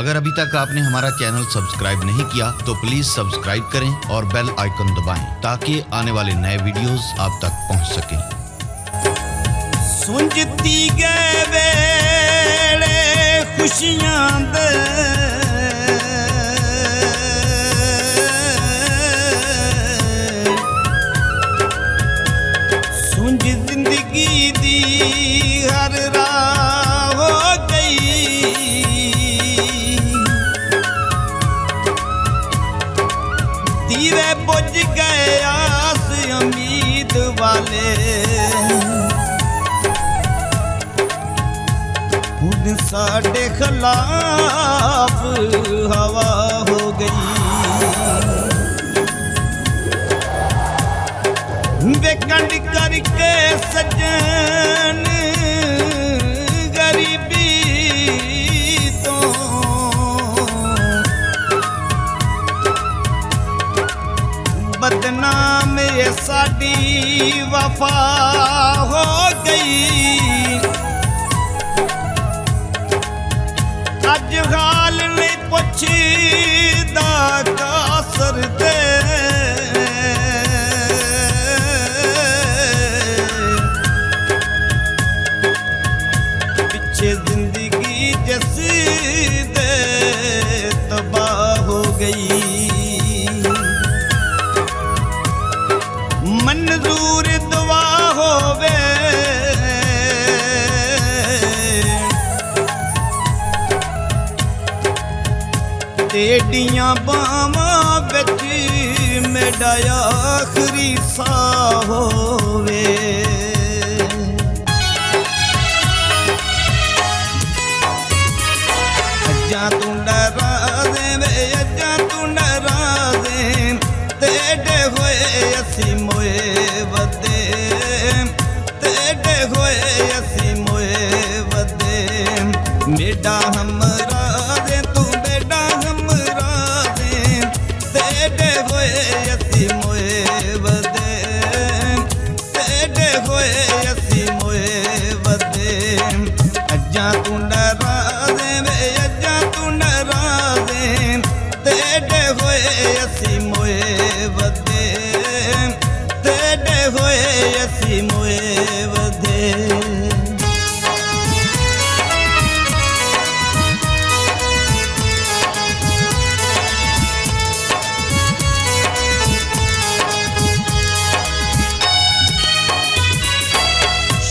अगर अभी तक आपने हमारा चैनल सब्सक्राइब नहीं किया तो प्लीज सब्सक्राइब करें और बेल आइकन दबाएं ताकि आने वाले नए वीडियोस आप तक पहुंच सकें। सुंजती गए वेले खुशियां दे सुंज जिंदगी दी हर राह हो गई। दीवे बुझ गए आस उम्मीद वाले, हुन साडे खिलाफ हवा हो गई। बेकंड करके सजन गरीबी तो बदनाम ये साडी वफा हो गई। अज हाल नहीं पुछदा कासर दे, पिछे जिंदगी जिस दे तबाह हो गई। मंजूर दुआ होवे तेडियां बावां विच मेरा आखरी साह होवे। अज्जा तू डरा दे वे अज्जा तू डरा दे, तेरे होए असी मोए वदे, तेरे होए असी मोए वदे। मेरा हमरा दे तू बेटा हमरा दे, तेरे होए असी मोए वदे, तेरे होए असी मोए वदे। अज्जा तू डरा दे वे अज्जा तू डरा दे, तेरे होए असी मोए वदे, तेरे होए असी मोए वदे।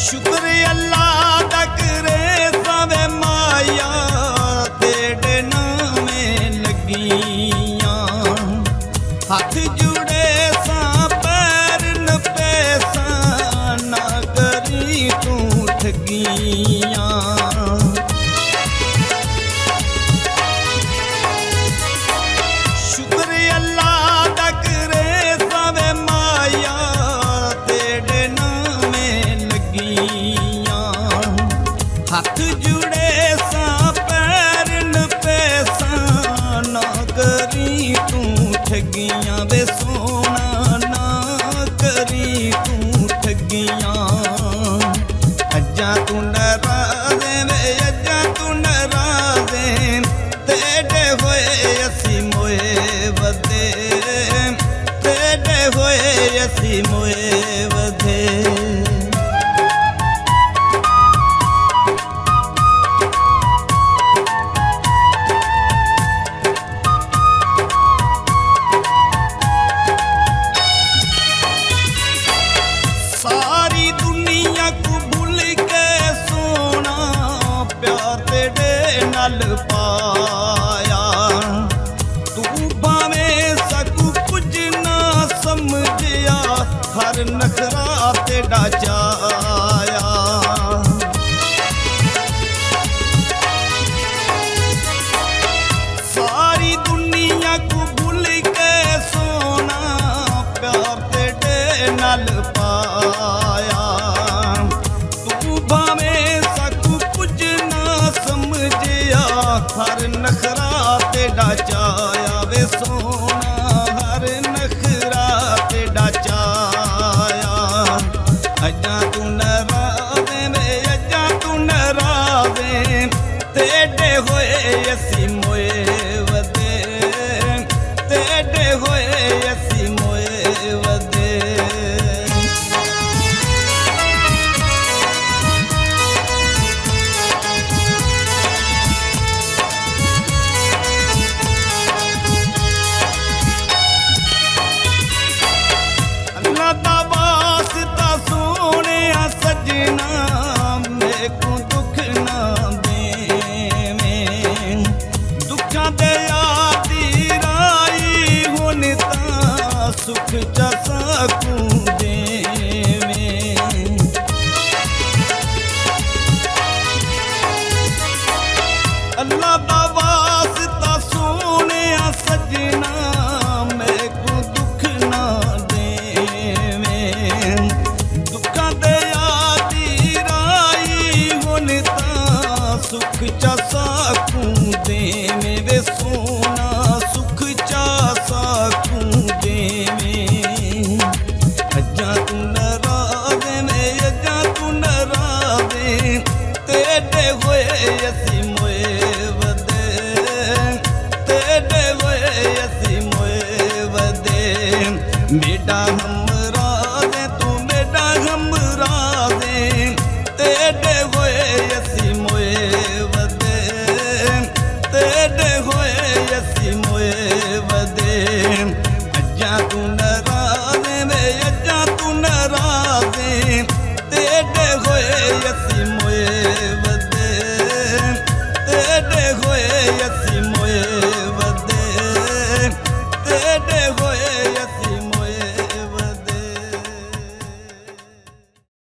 शुक्र अल्लाह दा करे सावे माया तेरे नामे लगियां। हाथ जुड़े सा पैर न पैसा ना करी तू ठगियां। शुक्र अल्लाह दा करे सावे माया तेरे नामे लगियां। हाथ जुड़े सा पैर न पैसा ना करी तू ठगियां वे सोना ना करी तू ठगियां। अज्जा तू डरा दे वे अज्जा तू डरा दे, तेरे होए असी मोए वदे, तेरे होए असी मोए वदे। सारी दुनिया को भूल के सोना प्यार तेरे नाल पाया। तू भावें सकू कुछ ना समझिया, हर नखरा तेरा चाया। सारी दुनिया को भूल के सोना प्यार तेरे नाल पाया। तू भावें सकू कुछ ना समझिया, हर नखरा तेरा चाया वे सोना, हर नखरा तेरा चाया। अज्जा तू नरावे वे अज्जा तू नरावे, तेरे होए असी मोए ਮੈਕੂ ਦੁੱਖ ਨਾ ਦੇਵੇਂ ਦੁੱਖਾਂ ਦੇ ਆਦੀ ਰਾਈ ਹੁਣ ਤਾਂ ਸੁਖ ਚ ਸਕੂੰ ਦੇਵੇਂ ਅੱਲਾ ਦਾ ਵਾਸਤਾ ਸੋਹਣਿਆ ਸਜਣਾ ਮੈਕੂ ਦੁੱਖ ਨਾ ਦੇਵੇਂ ਦੁੱਖਾਂ ਦੇ ਆਦੀ ਰਾਈ ਹੁਣ ਤਾਂ ਸੁਖ ਚ ਸਕੂੰ ਦੇਵੇਂ ਵੇ ਸੋਹਣਾ ਸੁਖ ਚ ਸਕੂੰ ਦੇਵੇਂ ਅੱਜਾਂ ਤੂੰ ਨਰਾਜ਼ੇ ਮੈਂ ਅੱਜਾਂ ਤੂੰ ਨਰਾਜ਼ੇ ਤੇਡੇ ਹੋਏ ਅਸੀਂ ਮੋਏ ਵਦੇ ਤੇਡੇ ਹੋਏ ਅਸੀਂ ਮੋਏ ਵਦੇ ਮੇਡਾ ਹਮਰਾਜ਼ੇ ਤੂੰ ਮੇਡਾ ਹਮਰਾਜ਼ੇ ਤੇਡੇ ਹੋਏ ਅਸੀਂ ਮੋਏ ਵਦੇ ਤੇਡੇ ਹੋਏ ਅਸੀਂ ਮੋਏ ਵਦੇ ਅੱਜਾਂ ਤੂੰ ਨਰਾਜ਼ੇ ਵੇ ਅੱਜਾਂ ਤੂੰ ਨਰਾਜ਼ੇ ਤੇਡੇ ਹੋਏ ਅਸੀਂ ਮੋਏ